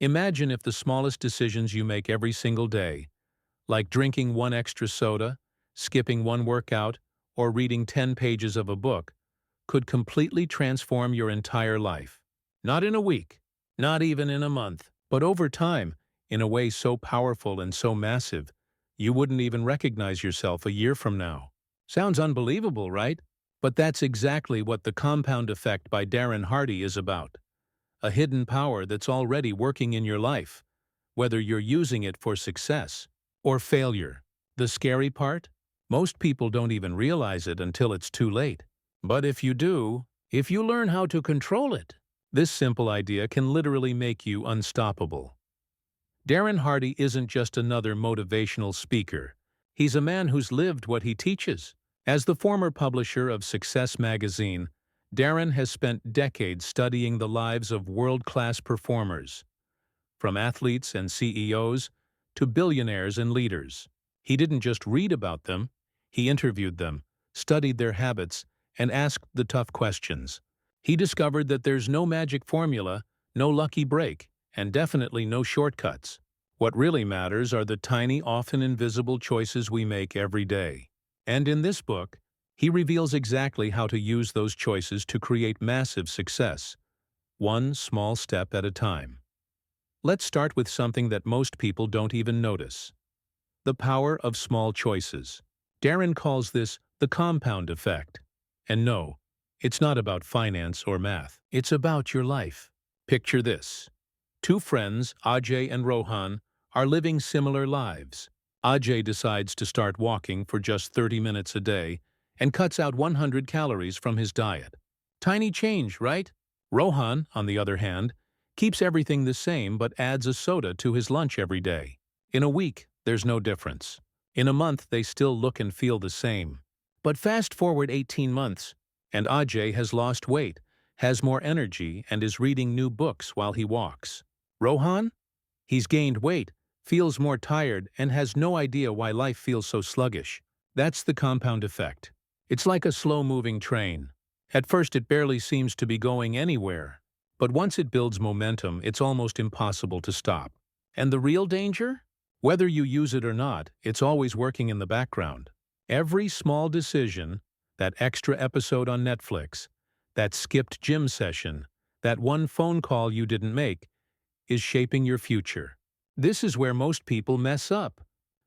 Imagine if the smallest decisions you make every single day, like drinking one extra soda, skipping one workout, or reading 10 pages of a book, could completely transform your entire life. Not in a week, not even in a month, but over time, in a way so powerful and so massive, you wouldn't even recognize yourself a year from now. Sounds unbelievable, right? But that's exactly what the compound effect by Darren Hardy is about. A hidden power that's already working in your life, whether you're using it for success or failure. The scary part? Most people don't even realize it until it's too late. But if you do, if you learn how to control it, this simple idea can literally make you unstoppable. Darren Hardy isn't just another motivational speaker. He's a man who's lived what he teaches. As the former publisher of Success magazine, Darren has spent decades studying the lives of world-class performers, from athletes and CEOs to billionaires and leaders. He didn't just read about them, he interviewed them, studied their habits, and asked the tough questions. He discovered that there's no magic formula, no lucky break, and definitely no shortcuts. What really matters are the tiny, often invisible choices we make every day. And in this book, he reveals exactly how to use those choices to create massive success, one small step at a time. Let's start with something that most people don't even notice: the power of small choices. Darren calls this the compound effect. And no, it's not about finance or math. It's about your life. Picture this. Two friends, Ajay and Rohan, are living similar lives. Ajay decides to start walking for just 30 minutes a day and cuts out 100 calories from his diet. Tiny change, right? Rohan, on the other hand, keeps everything the same but adds a soda to his lunch every day. In a week, there's no difference. In a month, they still look and feel the same. But fast forward 18 months, and Ajay has lost weight, has more energy, and is reading new books while he walks. Rohan? He's gained weight, feels more tired, and has no idea why life feels so sluggish. That's the compound effect. It's like a slow-moving train. At first, it barely seems to be going anywhere. But once it builds momentum, it's almost impossible to stop. And the real danger? Whether you use it or not, it's always working in the background. Every small decision, that extra episode on Netflix, that skipped gym session, that one phone call you didn't make, is shaping your future. This is where most people mess up.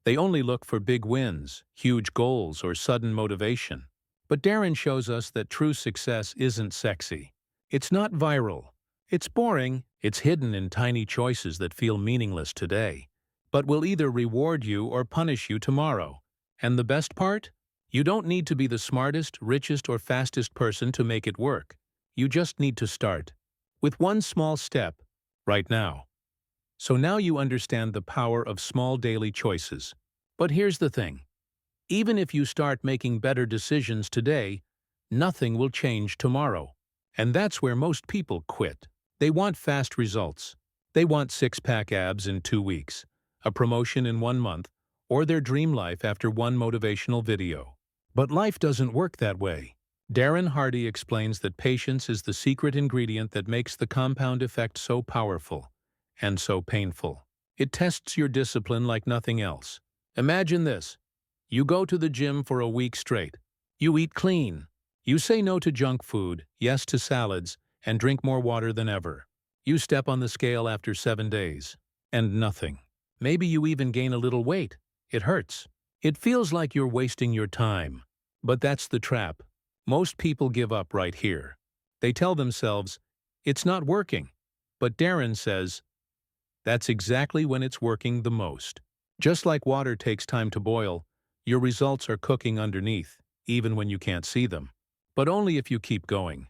They only look for big wins, huge goals, or sudden motivation. But Darren shows us that true success isn't sexy. It's not viral. It's boring. It's hidden in tiny choices that feel meaningless today, but will either reward you or punish you tomorrow. And the best part? You don't need to be the smartest, richest, or fastest person to make it work. You just need to start with one small step right now. So now you understand the power of small daily choices. But here's the thing. Even if you start making better decisions today, nothing will change tomorrow. And that's where most people quit. They want fast results. They want six-pack abs in 2 weeks, a promotion in 1 month, or their dream life after one motivational video. But life doesn't work that way. Darren Hardy explains that patience is the secret ingredient that makes the compound effect so powerful and so painful. It tests your discipline like nothing else. Imagine this. You go to the gym for a week straight. You eat clean. You say no to junk food, yes to salads, and drink more water than ever. You step on the scale after 7 days, and nothing. Maybe you even gain a little weight. It hurts. It feels like you're wasting your time. But that's the trap. Most people give up right here. They tell themselves, it's not working. But Darren says, that's exactly when it's working the most. Just like water takes time to boil, your results are cooking underneath, even when you can't see them. But only if you keep going.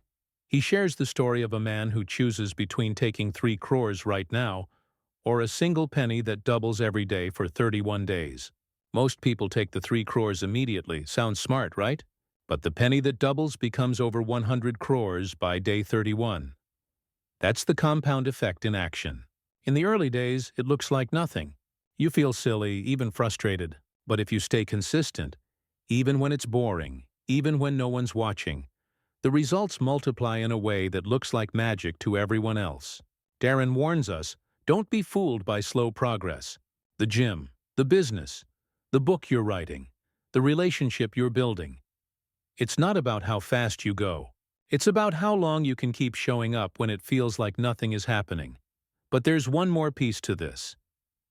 He shares the story of a man who chooses between taking 3 crores right now or a single penny that doubles every day for 31 days. Most people take the 3 crores immediately. Sounds smart, right? But the penny that doubles becomes over 100 crores by day 31. That's the compound effect in action. In the early days, it looks like nothing. You feel silly, even frustrated. But if you stay consistent, even when it's boring, even when no one's watching, the results multiply in a way that looks like magic to everyone else. Darren warns us, Don't be fooled by slow progress. The gym, the business, the book you're writing, the relationship you're building. It's not about how fast you go. It's about how long you can keep showing up when it feels like nothing is happening. But there's one more piece to this.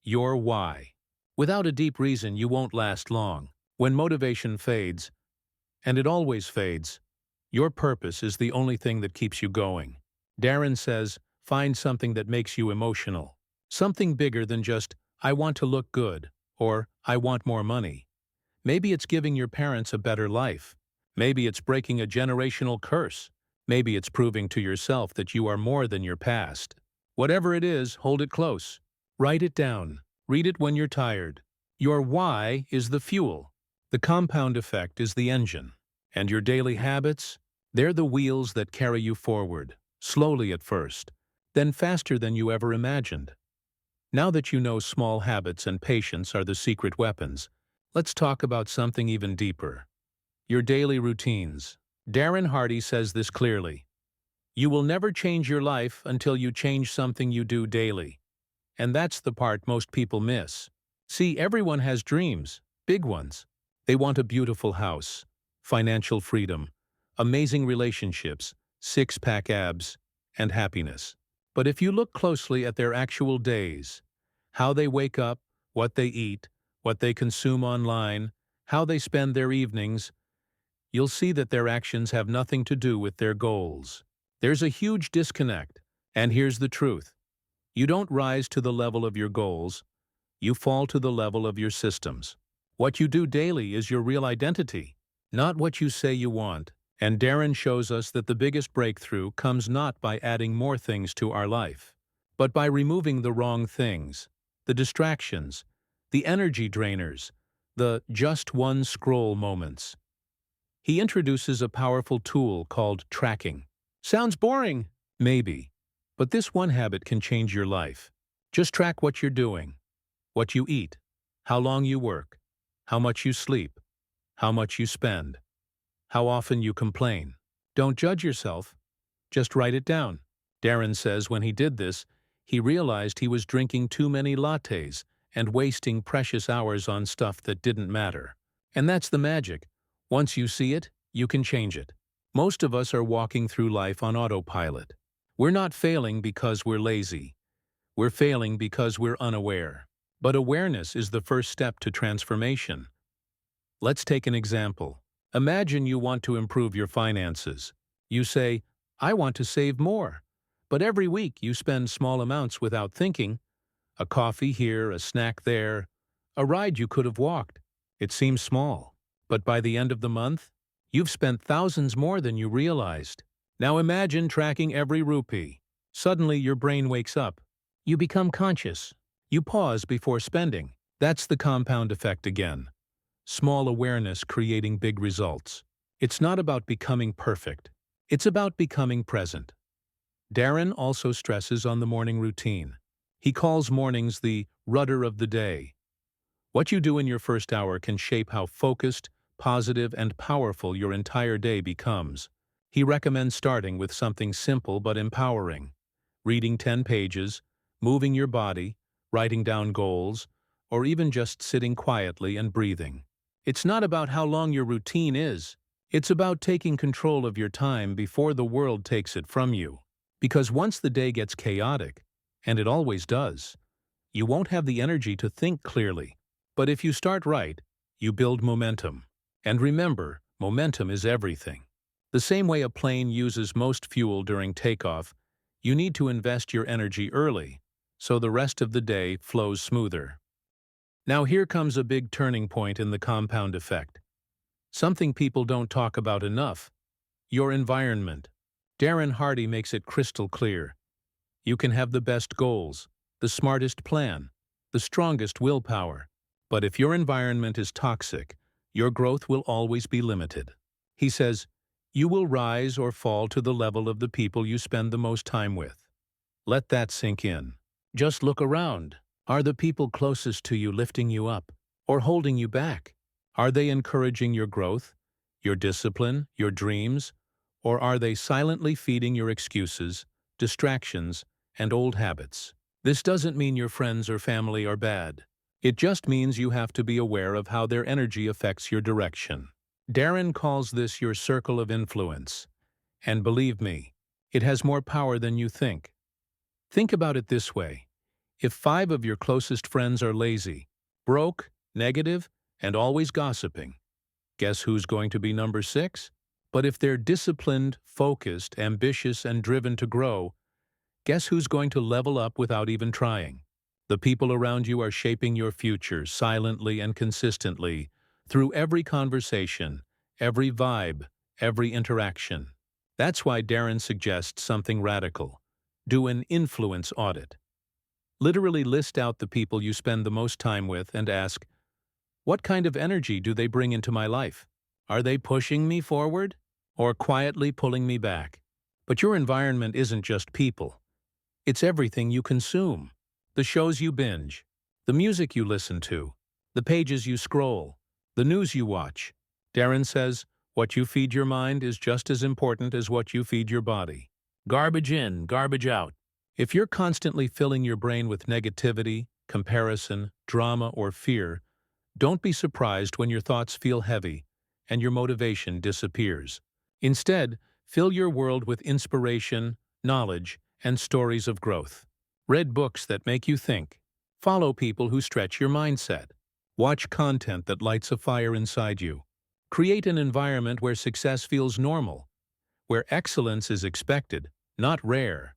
Your why. Without a deep reason, you won't last long. When motivation fades, and it always fades, your purpose is the only thing that keeps you going. Darren says, find something that makes you emotional. Something bigger than just, I want to look good, or I want more money. Maybe it's giving your parents a better life. Maybe it's breaking a generational curse. Maybe it's proving to yourself that you are more than your past. Whatever it is, hold it close. Write it down. Read it when you're tired. Your why is the fuel. The compound effect is the engine. And your daily habits? They're the wheels that carry you forward, slowly at first, then faster than you ever imagined. Now that you know small habits and patience are the secret weapons, let's talk about something even deeper. Your daily routines. Darren Hardy says this clearly. You will never change your life until you change something you do daily. And that's the part most people miss. See, everyone has dreams, big ones. They want a beautiful house, financial freedom, amazing relationships, six-pack abs, and happiness. But if you look closely at their actual days, how they wake up, what they eat, what they consume online, how they spend their evenings, you'll see that their actions have nothing to do with their goals. There's a huge disconnect, and here's the truth. You don't rise to the level of your goals, you fall to the level of your systems. What you do daily is your real identity, not what you say you want. And Darren shows us that the biggest breakthrough comes not by adding more things to our life, but by removing the wrong things, the distractions, the energy drainers, the just one scroll moments. He introduces a powerful tool called tracking. Sounds boring? Maybe. But this one habit can change your life. Just track what you're doing, what you eat, how long you work, how much you sleep, how much you spend, how often you complain. Don't judge yourself. Just write it down. Darren says when he did this, he realized he was drinking too many lattes and wasting precious hours on stuff that didn't matter. And that's the magic. Once you see it, you can change it. Most of us are walking through life on autopilot. We're not failing because we're lazy. We're failing because we're unaware. But awareness is the first step to transformation. Let's take an example. Imagine you want to improve your finances. You say, I want to save more. But every week you spend small amounts without thinking. A coffee here, a snack there, a ride you could have walked. It seems small. But by the end of the month, you've spent thousands more than you realized. Now imagine tracking every rupee. Suddenly your brain wakes up. You become conscious. You pause before spending. That's the compound effect again. Small awareness creating big results. It's not about becoming perfect. It's about becoming present. Darren also stresses on the morning routine. He calls mornings the rudder of the day. What you do in your first hour can shape how focused, positive, and powerful your entire day becomes. He recommends starting with something simple but empowering. Reading 10 pages, moving your body, writing down goals, or even just sitting quietly and breathing. It's not about how long your routine is. It's about taking control of your time before the world takes it from you. Because once the day gets chaotic, and it always does, you won't have the energy to think clearly. But if you start right, you build momentum. And remember, momentum is everything. The same way a plane uses most fuel during takeoff, you need to invest your energy early, so the rest of the day flows smoother. Now here comes a big turning point in the compound effect. Something people don't talk about enough. Your environment. Darren Hardy makes it crystal clear. You can have the best goals, the smartest plan, the strongest willpower. But if your environment is toxic, your growth will always be limited. He says, you will rise or fall to the level of the people you spend the most time with. Let that sink in. Just look around. Are the people closest to you lifting you up or holding you back? Are they encouraging your growth, your discipline, your dreams, or are they silently feeding your excuses, distractions, and old habits? This doesn't mean your friends or family are bad. It just means you have to be aware of how their energy affects your direction. Darren calls this your circle of influence. And believe me, it has more power than you think. Think about it this way. If 5 of your closest friends are lazy, broke, negative, and always gossiping, guess who's going to be number 6? But if they're disciplined, focused, ambitious, and driven to grow, guess who's going to level up without even trying? The people around you are shaping your future silently and consistently through every conversation, every vibe, every interaction. That's why Darren suggests something radical. Do an influence audit. Literally list out the people you spend the most time with and ask, what kind of energy do they bring into my life? Are they pushing me forward or quietly pulling me back? But your environment isn't just people. It's everything you consume. The shows you binge, the music you listen to, the pages you scroll, the news you watch. Darren says, what you feed your mind is just as important as what you feed your body. Garbage in, garbage out. If you're constantly filling your brain with negativity, comparison, drama, or fear, don't be surprised when your thoughts feel heavy and your motivation disappears. Instead, fill your world with inspiration, knowledge, and stories of growth. Read books that make you think. Follow people who stretch your mindset. Watch content that lights a fire inside you. Create an environment where success feels normal, where excellence is expected, not rare.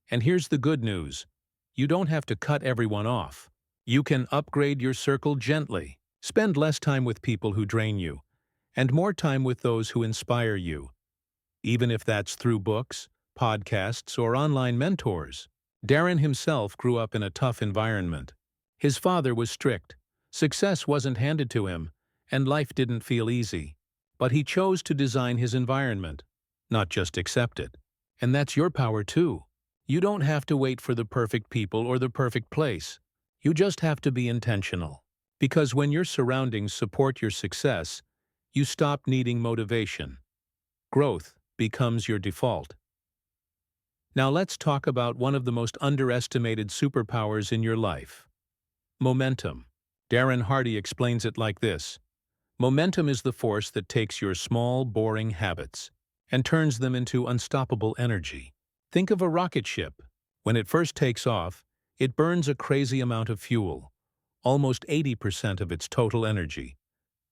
And here's the good news. You don't have to cut everyone off. You can upgrade your circle gently. Spend less time with people who drain you, and more time with those who inspire you. Even if that's through books, podcasts, or online mentors. Darren himself grew up in a tough environment. His father was strict. Success wasn't handed to him, and life didn't feel easy. But he chose to design his environment, not just accept it. And that's your power too. You don't have to wait for the perfect people or the perfect place. You just have to be intentional. Because when your surroundings support your success, you stop needing motivation. Growth becomes your default. Now let's talk about one of the most underestimated superpowers in your life. Momentum. Darren Hardy explains it like this. Momentum is the force that takes your small, boring habits and turns them into unstoppable energy. Think of a rocket ship. When it first takes off, it burns a crazy amount of fuel, almost 80% of its total energy,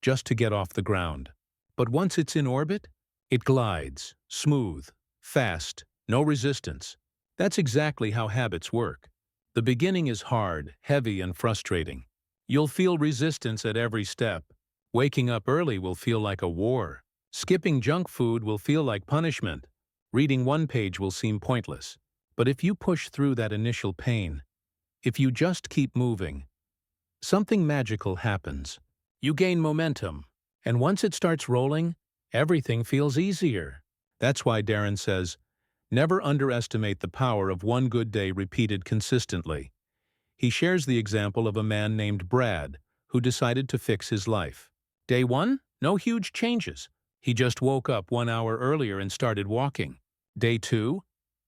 just to get off the ground. But once it's in orbit, it glides, smooth, fast, no resistance. That's exactly how habits work. The beginning is hard, heavy, and frustrating. You'll feel resistance at every step. Waking up early will feel like a war. Skipping junk food will feel like punishment. Reading one page will seem pointless. But if you push through that initial pain, if you just keep moving, something magical happens. You gain momentum, and once it starts rolling, everything feels easier. That's why Darren says, never underestimate the power of one good day repeated consistently. He shares the example of a man named Brad who decided to fix his life. Day 1, no huge changes. He just woke up 1 hour earlier and started walking. Day 2,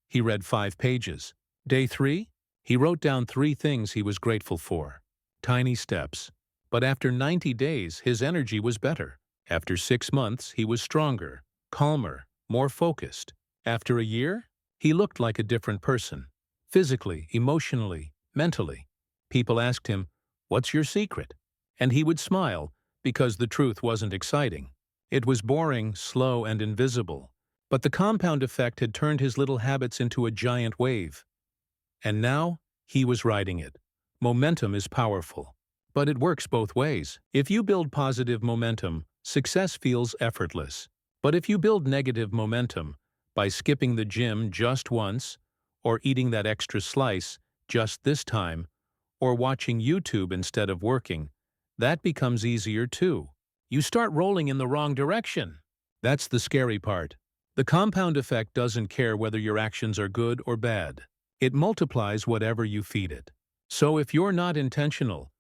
he read 5 pages. Day 3, he wrote down 3 things he was grateful for. Tiny steps. But after 90 days, his energy was better. After 6 months, he was stronger, calmer, more focused. After a year, he looked like a different person. Physically, emotionally, mentally. People asked him, "What's your secret?" And he would smile, because the truth wasn't exciting. It was boring, slow, and invisible. But the compound effect had turned his little habits into a giant wave. And now, he was riding it. Momentum is powerful. But it works both ways. If you build positive momentum, success feels effortless. But if you build negative momentum, by skipping the gym just once, or eating that extra slice just this time, or watching YouTube instead of working, that becomes easier too. You start rolling in the wrong direction. That's the scary part. The compound effect doesn't care whether your actions are good or bad. It multiplies whatever you feed it. So if you're not intentional,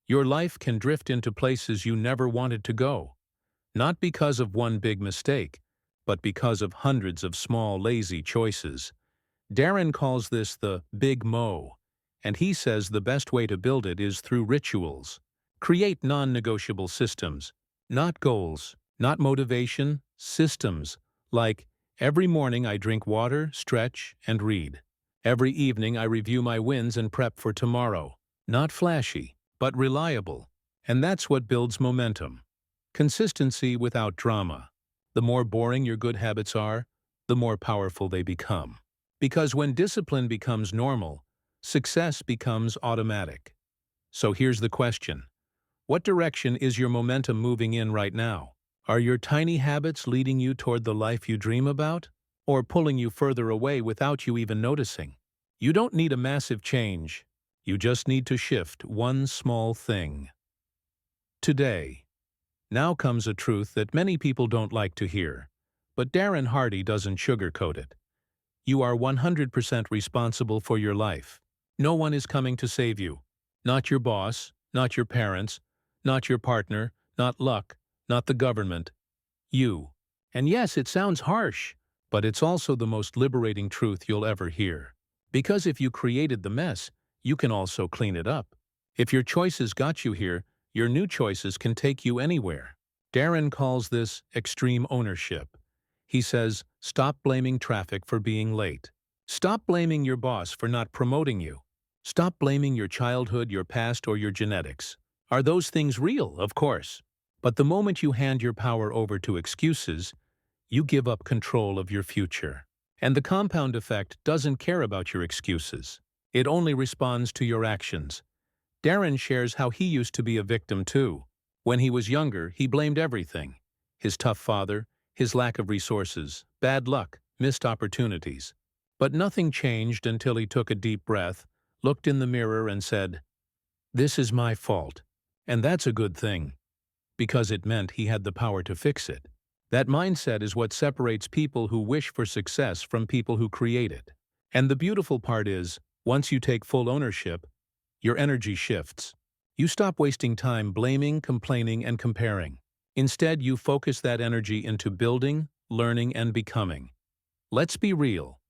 your life can drift into places you never wanted to go. Not because of one big mistake, but because of hundreds of small, lazy choices. Darren calls this the Big Mo, And he says the best way to build it is through rituals. Create non-negotiable systems, not goals, not motivation, systems, like every morning I drink water, stretch, and read. Every evening I review my wins and prep for tomorrow. Not flashy, but reliable. And that's what builds momentum. Consistency without drama. The more boring your good habits are, the more powerful they become. Because when discipline becomes normal, success becomes automatic. So here's the question. What direction is your momentum moving in right now? Are your tiny habits leading you toward the life you dream about? Or pulling you further away without you even noticing? You don't need a massive change. You just need to shift one small thing. Today. Now comes a truth that many people don't like to hear. But Darren Hardy doesn't sugarcoat it. You are 100% responsible for your life. No one is coming to save you. Not your boss, not your parents, not your partner, not luck, not the government. You. And yes, it sounds harsh, but it's also the most liberating truth you'll ever hear. Because if you created the mess, you can also clean it up. If your choices got you here, your new choices can take you anywhere. Darren calls this extreme ownership. He says, stop blaming traffic for being late. Stop blaming your boss for not promoting you. Stop blaming your childhood, your past, or your genetics. Are those things real? Of course. But the moment you hand your power over to excuses, you give up control of your future. And the compound effect doesn't care about your excuses. It only responds to your actions. Darren shares how he used to be a victim too. When he was younger, he blamed everything. His tough father, his lack of resources, bad luck, missed opportunities. But nothing changed until he took a deep breath, looked in the mirror and said, "This is my fault." And that's a good thing, because it meant he had the power to fix it. That mindset is what separates people who wish for success from people who create it. And the beautiful part is, once you take full ownership, your energy shifts. You stop wasting time blaming, complaining, and comparing. Instead, you focus that energy into building, learning, and becoming. Let's be real.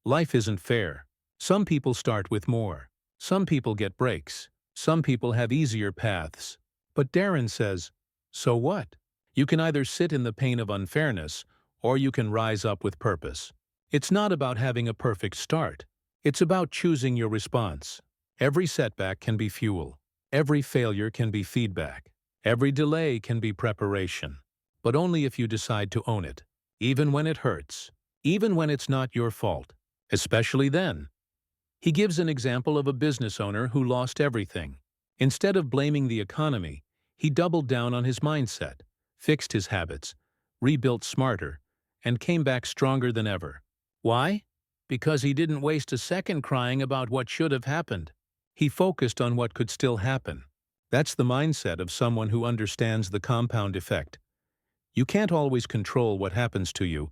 Life isn't fair. Some people start with more. Some people get breaks. Some people have easier paths. But Darren says, so what? You can either sit in the pain of unfairness, or you can rise up with purpose. It's not about having a perfect start. It's about choosing your response. Every setback can be fuel. Every failure can be feedback. Every delay can be preparation. But only if you decide to own it. Even when it hurts. Even when it's not your fault. Especially then. He gives an example of a business owner who lost everything. Instead of blaming the economy, he doubled down on his mindset, fixed his habits, rebuilt smarter, and came back stronger than ever. Why? Because he didn't waste a second crying about what should have happened. He focused on what could still happen. That's the mindset of someone who understands the compound effect. You can't always control what happens to you,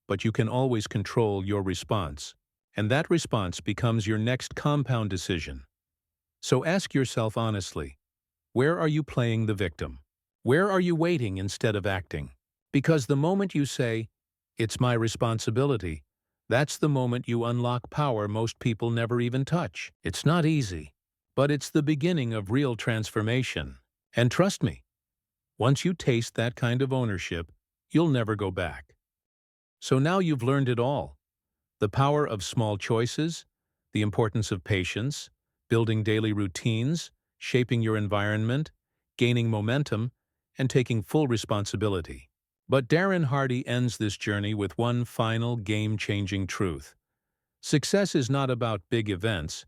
but you can always control your response. And that response becomes your next compound decision. So ask yourself honestly, where are you playing the victim? Where are you waiting instead of acting? Because the moment you say, "It's my responsibility," that's the moment you unlock power most people never even touch. It's not easy, but it's the beginning of real transformation. And trust me, once you taste that kind of ownership, you'll never go back. So now you've learned it all. The power of small choices, the importance of patience, building daily routines, shaping your environment, gaining momentum, and taking full responsibility. But Darren Hardy ends this journey with one final game-changing truth. Success is not about big events.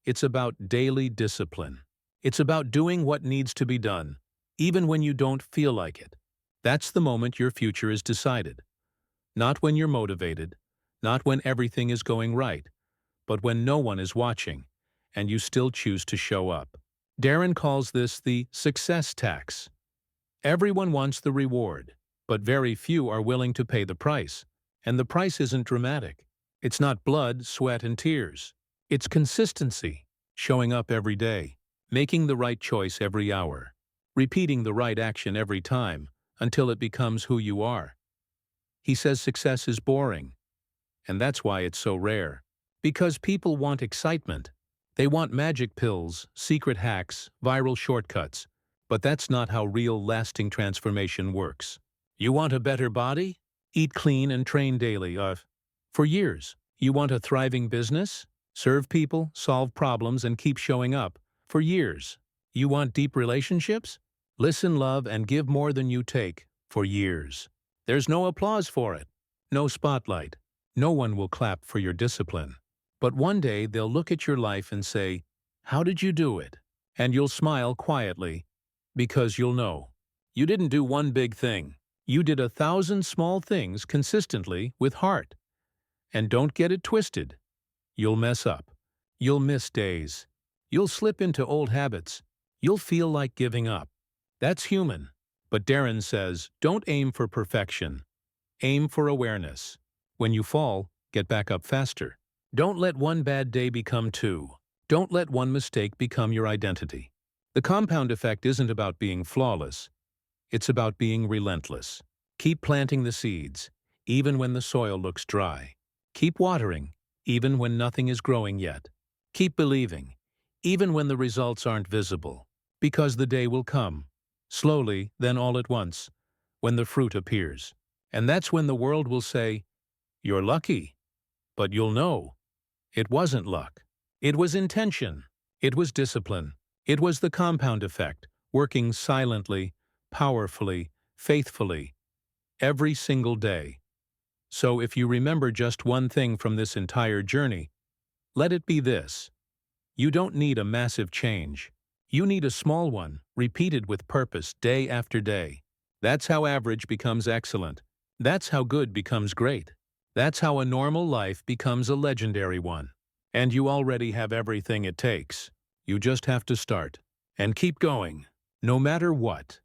It's about daily discipline. It's about doing what needs to be done, even when you don't feel like it. That's the moment your future is decided. Not when you're motivated, not when everything is going right, but when no one is watching, and you still choose to show up. Darren calls this the success tax. Everyone wants the reward, but very few are willing to pay the price. And the price isn't dramatic. It's not blood, sweat, and tears. It's consistency, showing up every day, making the right choice every hour, repeating the right action every time until it becomes who you are. He says success is boring, and that's why it's so rare. Because people want excitement. They want magic pills, secret hacks, viral shortcuts. But that's not how real lasting transformation works. You want a better body? Eat clean and train daily. For years. You want a thriving business? Serve people, solve problems, and keep showing up. For years. You want deep relationships? Listen, love, and give more than you take. For years. There's no applause for it. No spotlight. No one will clap for your discipline. But one day they'll look at your life and say, "How did you do it?" And you'll smile quietly, because you'll know. You didn't do one big thing. You did 1,000 small things consistently with heart. And don't get it twisted. You'll mess up. You'll miss days. You'll slip into old habits. You'll feel like giving up. That's human. But Darren says, don't aim for perfection. Aim for awareness. When you fall, get back up faster. Don't let one bad day become two. Don't let one mistake become your identity. The compound effect isn't about being flawless. It's about being relentless. Keep planting the seeds, even when the soil looks dry. Keep watering, even when nothing is growing yet. Keep believing, even when the results aren't visible. Because the day will come, slowly, then all at once, when the fruit appears. And that's when the world will say, "You're lucky." But you'll know, it wasn't luck. It was intention. It was discipline. It was the compound effect, working silently, powerfully, faithfully, every single day. So if you remember just one thing from this entire journey, let it be this. You don't need a massive change. You need a small one, repeated with purpose day after day. That's how average becomes excellent. That's how good becomes great. That's how a normal life becomes a legendary one. And you already have everything it takes. You just have to start. And keep going, no matter what.